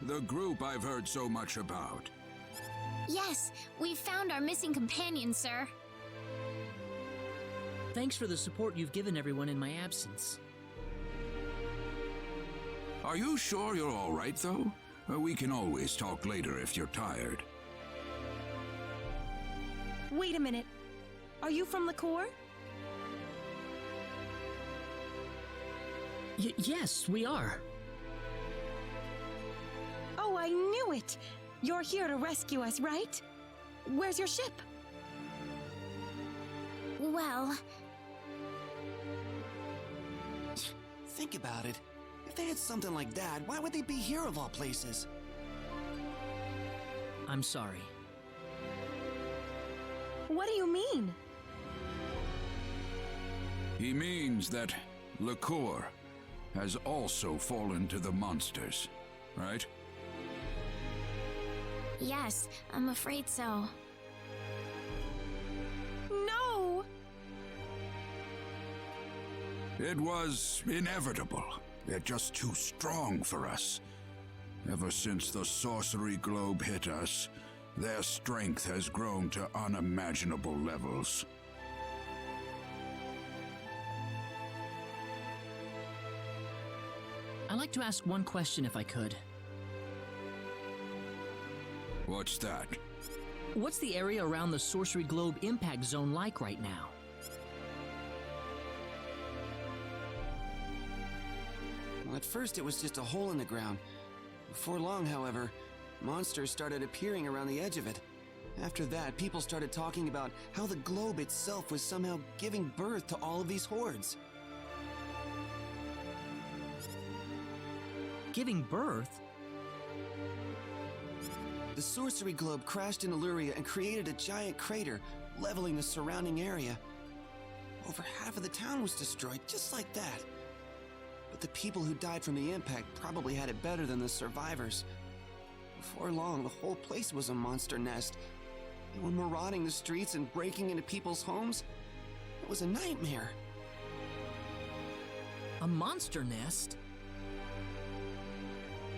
The group I've heard so much about. Yes, we've found our missing companion, sir. Thanks for the support you've given everyone in my absence. Are you sure you're all right, though? We can always talk later if you're tired. Wait a minute. Are you from the Corps? Yes, we are. Oh, I knew it! You're here to rescue us, right? Where's your ship? Well... Think about it. If they had something like that, why would they be here of all places? I'm sorry. What do you mean? He means that Liqueur has also fallen to the monsters, right? Yes, I'm afraid so. No! It was inevitable. They're just too strong for us. Ever since the sorcery globe hit us, their strength has grown to unimaginable levels. I'd like to ask one question if I could. What's that? What's the area around the Sorcery Globe impact zone like right now? Well, at first it was just a hole in the ground. Before long, however, monsters started appearing around the edge of it. After that, people started talking about how the globe itself was somehow giving birth to all of these hordes. Giving birth? The sorcery globe crashed in Eluria and created a giant crater, leveling the surrounding area. Over half of the town was destroyed, just like that. But the people who died from the impact probably had it better than the survivors. Before long, the whole place was a monster nest. They were marauding the streets and breaking into people's homes. It was a nightmare. A monster nest?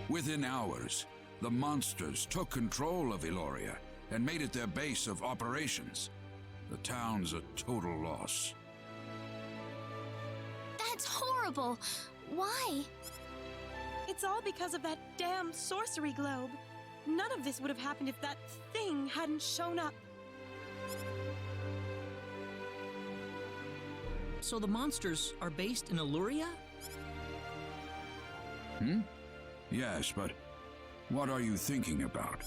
Within hours, the monsters took control of Eluria and made it their base of operations. The town's a total loss. That's horrible! Why? It's all because of that damn sorcery globe. None of this would have happened if that thing hadn't shown up. So the monsters are based in Eluria? Yes, but what are you thinking about?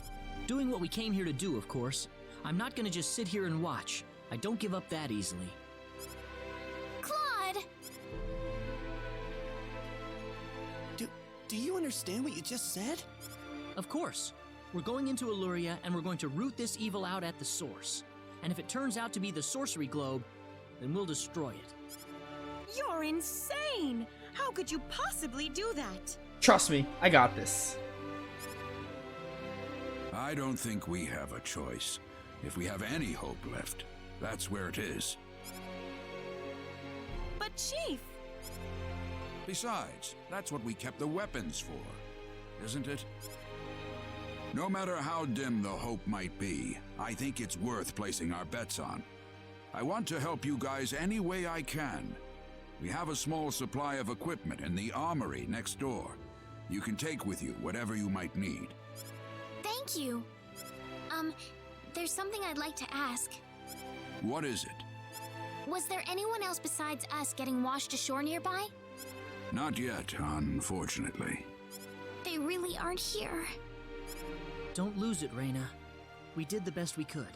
Doing what we came here to do, of course. I'm not gonna just sit here and watch. I don't give up that easily. Claude! Do you understand what you just said? Of course. We're going into Eluria and we're going to root this evil out at the source. And if it turns out to be the sorcery globe, then we'll destroy it. You're insane! How could you possibly do that? Trust me, I got this. I don't think we have a choice. If we have any hope left, that's where it is. But Chief! Besides, that's what we kept the weapons for, isn't it? No matter how dim the hope might be, I think it's worth placing our bets on. I want to help you guys any way I can. We have a small supply of equipment in the armory next door. You can take with you whatever you might need. Thank you. There's something I'd like to ask. What is it? Was there anyone else besides us getting washed ashore nearby? Not yet, unfortunately. They really aren't here. Don't lose it, Rena. We did the best we could.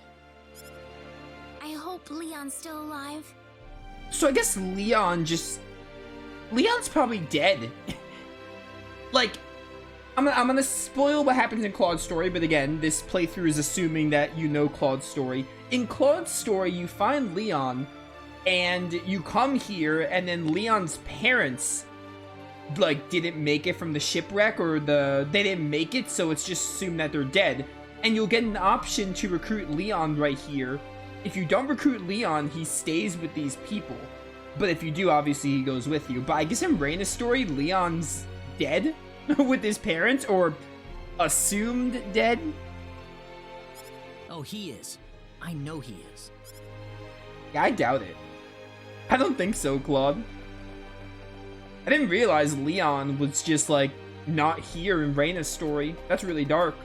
I hope Leon's still alive. So I guess Leon's probably dead. Like, I'm gonna spoil what happens in Claude's story, but again, this playthrough is assuming that you know Claude's story. In Claude's story, you find Leon, and you come here, and then Leon's parents, like, didn't make it from the shipwreck, or they didn't make it, so it's just assumed that they're dead. And you'll get an option to recruit Leon right here. If you don't recruit Leon, he stays with these people. But if you do, obviously he goes with you. But I guess in Rena's story, Leon's dead with his parents, or assumed dead? Oh, he is. I know he is. Yeah, I doubt it. I don't think so, Claude. I didn't realize Leon was just, like, not here in Rena's story. That's really dark.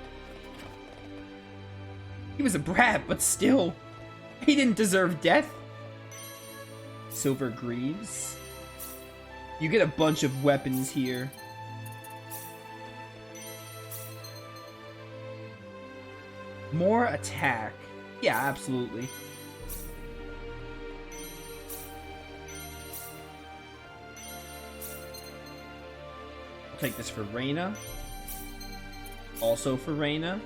He was a brat, but still. He didn't deserve death. Silver Greaves. You get a bunch of weapons here. More attack. Yeah, absolutely. I'll take this for Rena. Also for Rena.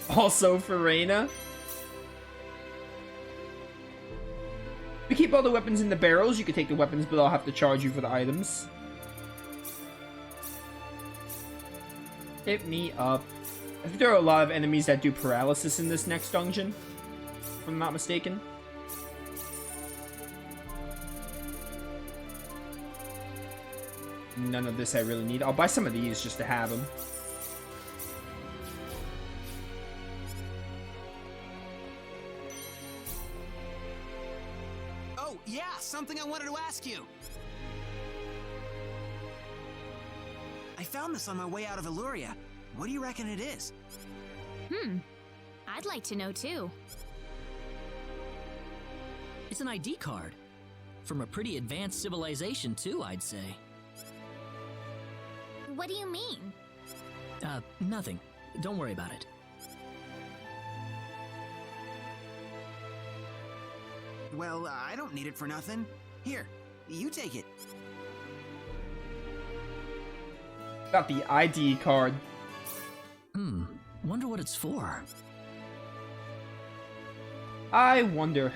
Also for Rena. We keep all the weapons in the barrels. You can take the weapons, but I'll have to charge you for the items. Hit me up. I think there are a lot of enemies that do paralysis in this next dungeon, if I'm not mistaken. None of this I really need. I'll buy some of these just to have them. Oh, yeah, something I wanted to ask you. I found this on my way out of Eluria. What do you reckon it is? I'd like to know too. It's an ID card. From a pretty advanced civilization, too, I'd say. What do you mean? Nothing. Don't worry about it. Well, I don't need it for nothing. Here, you take it. Got the ID card. Wonder what it's for. I wonder.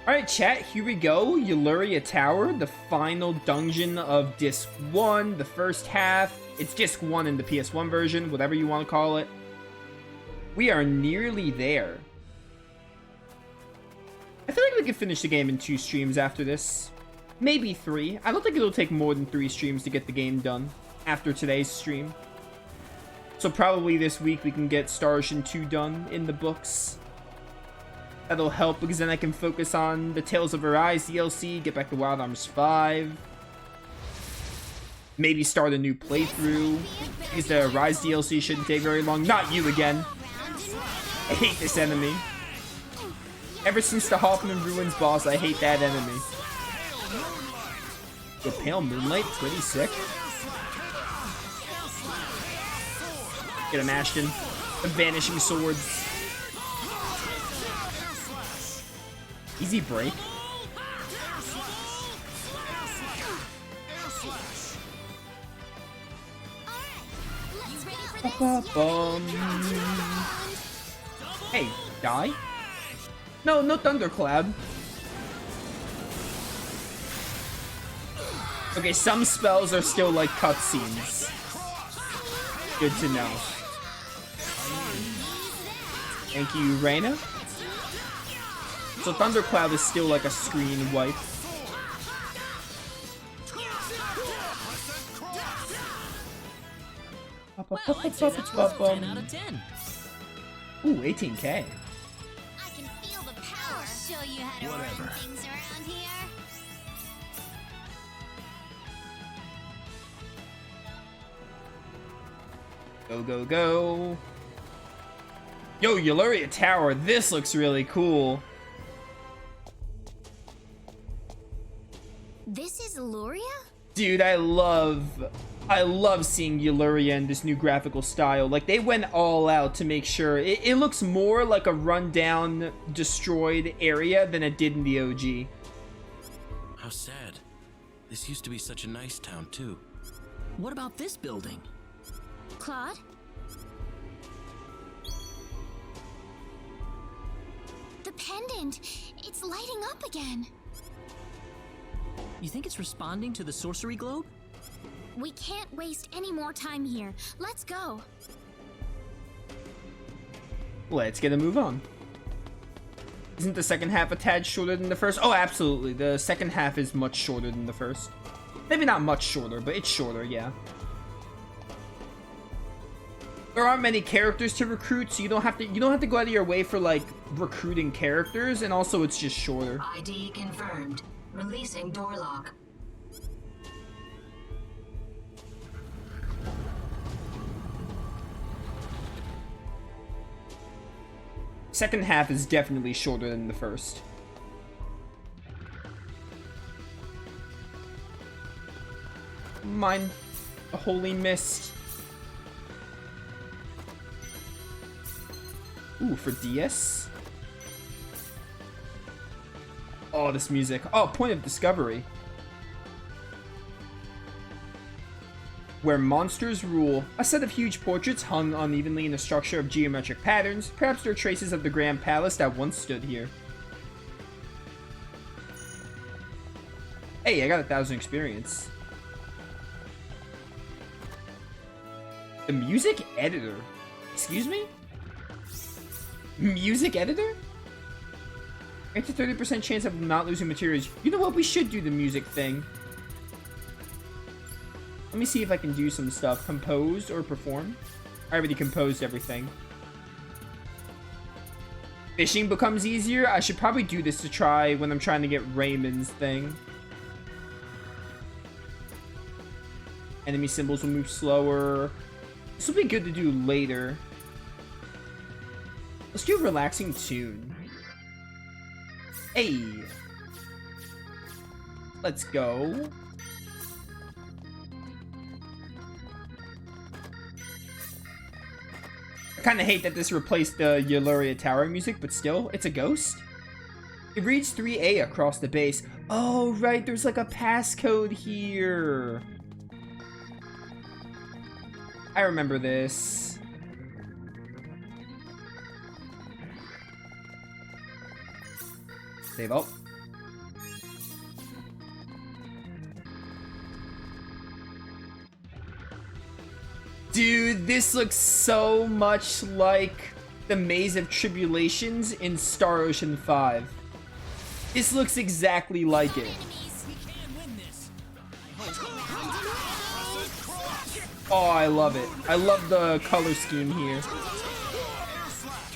Alright, chat, here we go. Eluria Tower, the final dungeon of Disc 1, the first half. It's Disc 1 in the PS1 version, whatever you want to call it. We are nearly there. I feel like we could finish the game in 2 streams after this. Maybe 3. I don't think it'll take more than 3 streams to get the game done after today's stream. So probably this week we can get Star Ocean 2 done in the books. That'll help because then I can focus on the Tales of Arise DLC, get back to Wild Arms 5. Maybe start a new playthrough. Because the Arise DLC shouldn't take very long. Not you again. I hate this enemy. Ever since the Hoffman Ruins boss, I hate that enemy. The Pale Moonlight, pretty sick. Get him, Ashton. The Vanishing Swords. Easy break. Hey, die? No, no Thundercloud. Okay, some spells are still like cutscenes. Good to know. Thank you, Rena. So Thundercloud is still like a screen wipe. Well, I'd say that's worth a 10 out of 10. Ooh, 18k. I can feel the power. I'll show you how to run things around here. Go, go, go. Yo, Eluria Tower, this looks really cool. This is Eluria? Dude, I love seeing Eluria in this new graphical style. Like, they went all out to make sure it looks more like a rundown, destroyed area than it did in the OG. How sad. This used to be such a nice town, too. What about this building? Claude? The pendant! It's lighting up again! You think it's responding to the sorcery globe? We can't waste any more time here. Let's go. Let's get a move on. Isn't the second half a tad shorter than the first? Oh, absolutely. The second half is much shorter than the first. Maybe not much shorter, but it's shorter, yeah. There aren't many characters to recruit, so you don't have to go out of your way for like recruiting characters, and also it's just shorter. ID confirmed. Releasing door lock. Second half is definitely shorter than the first. Mine, a holy mist. Ooh, for DS? Oh, this music. Oh, Point of Discovery. Where monsters rule. A set of huge portraits hung unevenly in a structure of geometric patterns. Perhaps they're traces of the Grand Palace that once stood here. Hey, I got 1,000 experience. The music editor? Excuse me? Music editor? It's a 30% chance of not losing materials. You know what? We should do the music thing. Let me see if I can do some stuff. Compose or perform? I already composed everything. Fishing becomes easier. I should probably do this to try when I'm trying to get Raymond's thing. Enemy symbols will move slower. This will be good to do later. Let's do a relaxing tune. Hey. Let's go. I kind of hate that this replaced the Eluria Tower music, but still, it's a ghost. It reads 3A across the base. Oh, right, there's like a passcode here. I remember this. Save up. Dude, this looks so much like the Maze of Tribulations in Star Ocean 5. This looks exactly like it. Oh, I love it. I love the color scheme here.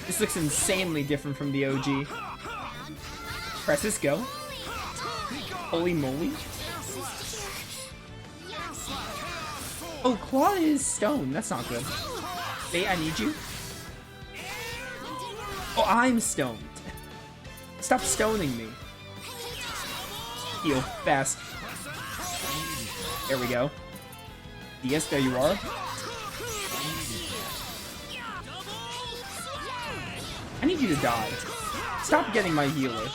This looks insanely different from the OG. Press this, go. Holy moly. Oh, Claw is stone. That's not good. Hey, I need you. Oh, I'm stoned. Stop stoning me. Heal fast. There we go. Yes, there you are. I need you to die. Stop getting my healer.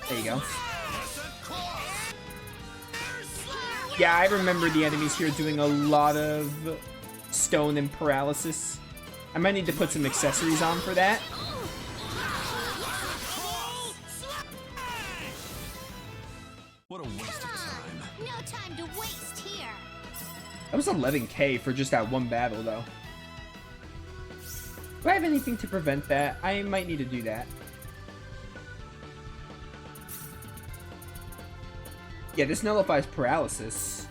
There you go. Yeah, I remember the enemies here doing a lot of stone and paralysis. I might need to put some accessories on for that. What a waste of time. No time to waste here. That was 11k for just that one battle, though. Do I have anything to prevent that? I might need to do that. Yeah, this nullifies paralysis.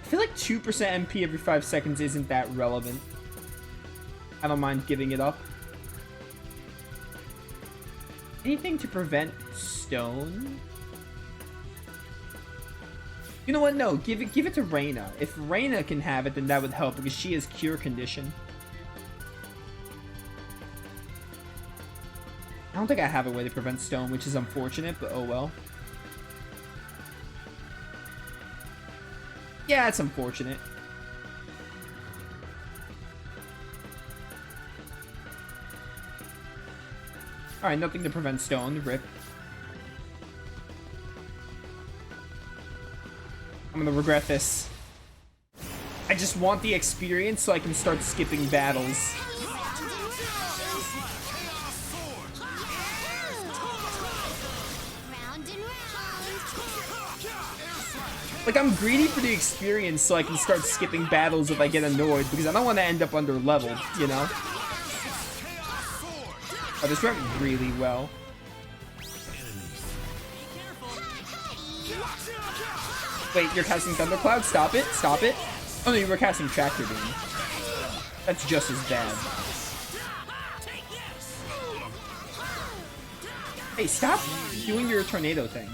I feel like 2% MP every 5 seconds isn't that relevant. I don't mind giving it up. Anything to prevent stone? You know what? No, give it to Rena. If Rena can have it, then that would help because she has cure condition. I don't think I have a way to prevent stone, which is unfortunate, but oh well. Yeah, it's unfortunate. Alright, nothing to prevent stone. Rip. I'm gonna regret this. I just want the experience so I can start skipping battles. Like, I'm greedy for the experience so I can start skipping battles if I get annoyed, because I don't want to end up under-leveled, you know? Oh, this went really well. Wait, you're casting Thundercloud? Stop it. Stop it. Oh no, you were casting Tractor Beam. That's just as bad. Hey, stop doing your tornado thing.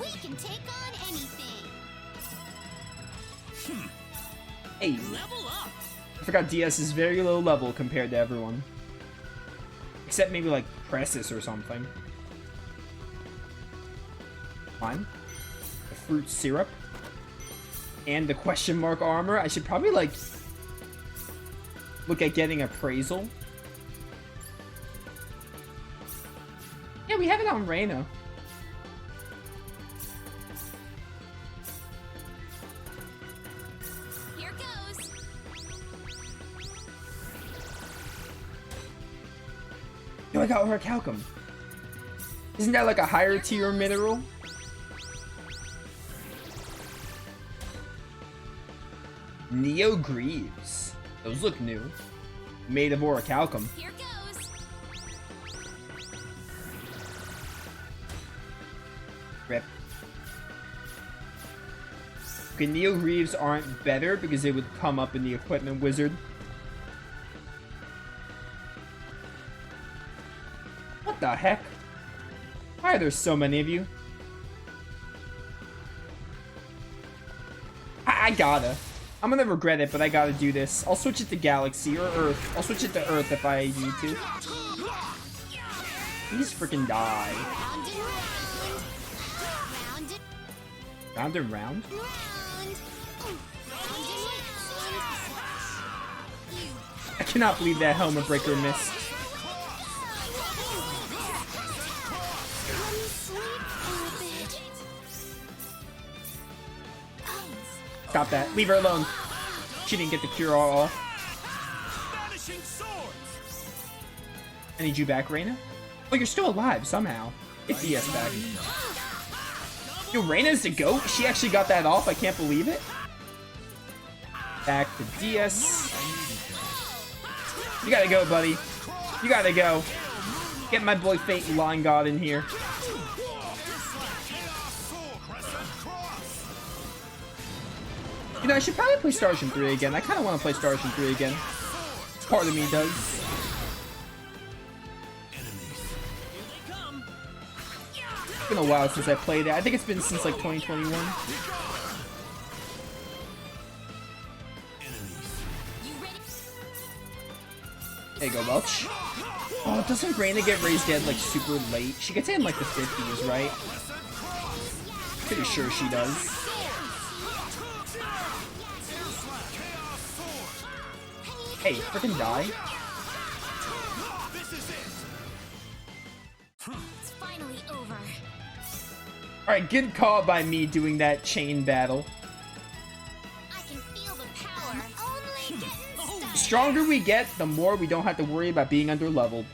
We can take on anything. Hey. I forgot DS is very low level compared to everyone. Except maybe like Pressus or something. Fine. The fruit syrup. And the question mark armor. I should probably like look at getting appraisal. Yeah, we have it on Rena. Here goes. Yo, I got Orichalcum. Isn't that like a higher tier mineral? Neo Greaves. Those look new. Made of Orichalcum. Here goes. Rip. Okay, Neo Greaves aren't better because they would come up in the equipment wizard. What the heck? Why are there so many of you? I gotta. I'm gonna regret it, but I gotta do this. I'll switch it to Galaxy or Earth. I'll switch it to Earth if I need to. Please freaking die. Round and round? I cannot believe that Helmet Breaker missed. Stop that. Leave her alone. She didn't get the cure all. I need you back, Rena. Oh, you're still alive somehow. Get DS back. Yo, Rena's the GOAT? She actually got that off? I can't believe it. Back to DS. You gotta go, buddy. You gotta go. Get my boy Fate Line God in here. You know, I should probably play Star Ocean 3 again. I kind of want to play Star Ocean 3 again. Part of me does. It's been a while since I played it. I think it's been since like 2021. There you go, Welch. Oh, doesn't Rena get raised dead like super late? She gets in like the 50s, right? Pretty sure she does. Hey, frickin' die. It's finally over. Alright, good call by me doing that chain battle. I can feel the power. Only getting started. The stronger we get, the more we don't have to worry about being under-leveled.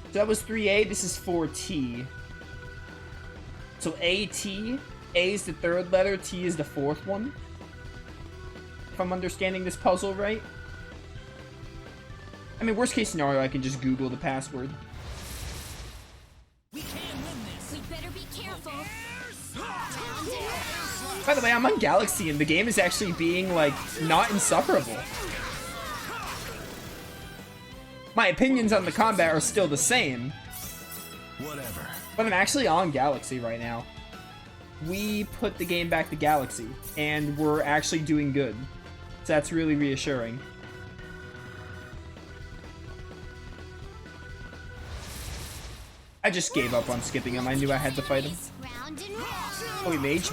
So that was 3A, this is 4T. So A-T, A is the third letter, T is the fourth one. If I'm understanding this puzzle right. I mean, worst case scenario, I can just Google the password. We better be careful. By the way, I'm on Galaxy, and the game is actually being, like, not insufferable. My opinions on the combat are still the same. Whatever. But I'm actually on Galaxy right now. We put the game back to Galaxy, and we're actually doing good. So that's really reassuring. I just gave up on skipping him. I knew I had to fight him. Oh, wait, mage.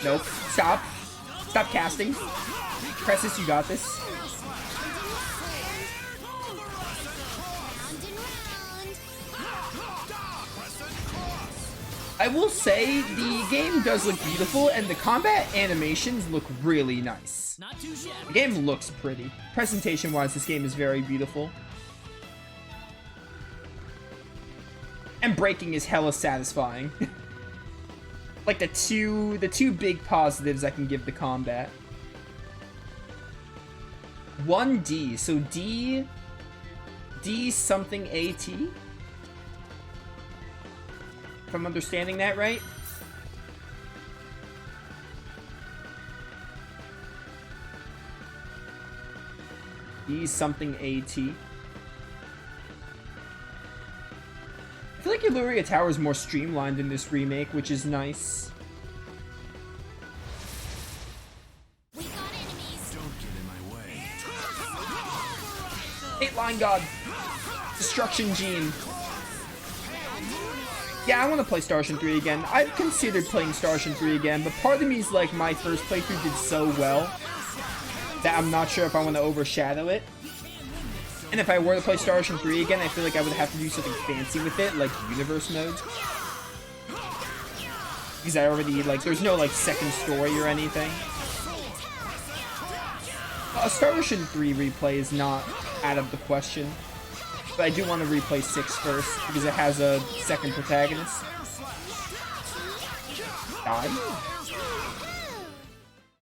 Nope. Stop. Stop casting. Pressus, you got this. I will say the game does look beautiful and the combat animations look really nice. The game looks pretty. Presentation-wise, this game is very beautiful. And breaking is hella satisfying. Like the two big positives I can give the combat. 1D. So D D something AT? If I'm understanding that right? D something AT. I feel like Eluria Tower is more streamlined in this remake, which is nice. We got enemies. Don't get in my way. Hate Line God. Destruction Gene. Yeah, I want to play Star Ocean 3 again. I've considered playing Star Ocean 3 again, but part of me is like, my first playthrough did so well that I'm not sure if I want to overshadow it. And if I were to play Star Ocean 3 again, I feel like I would have to do something fancy with it, like universe modes. Because I already, like, there's no, like, second story or anything. Star Ocean 3 replay is not out of the question. But I do want to replay 6 first, because it has a second protagonist. Die?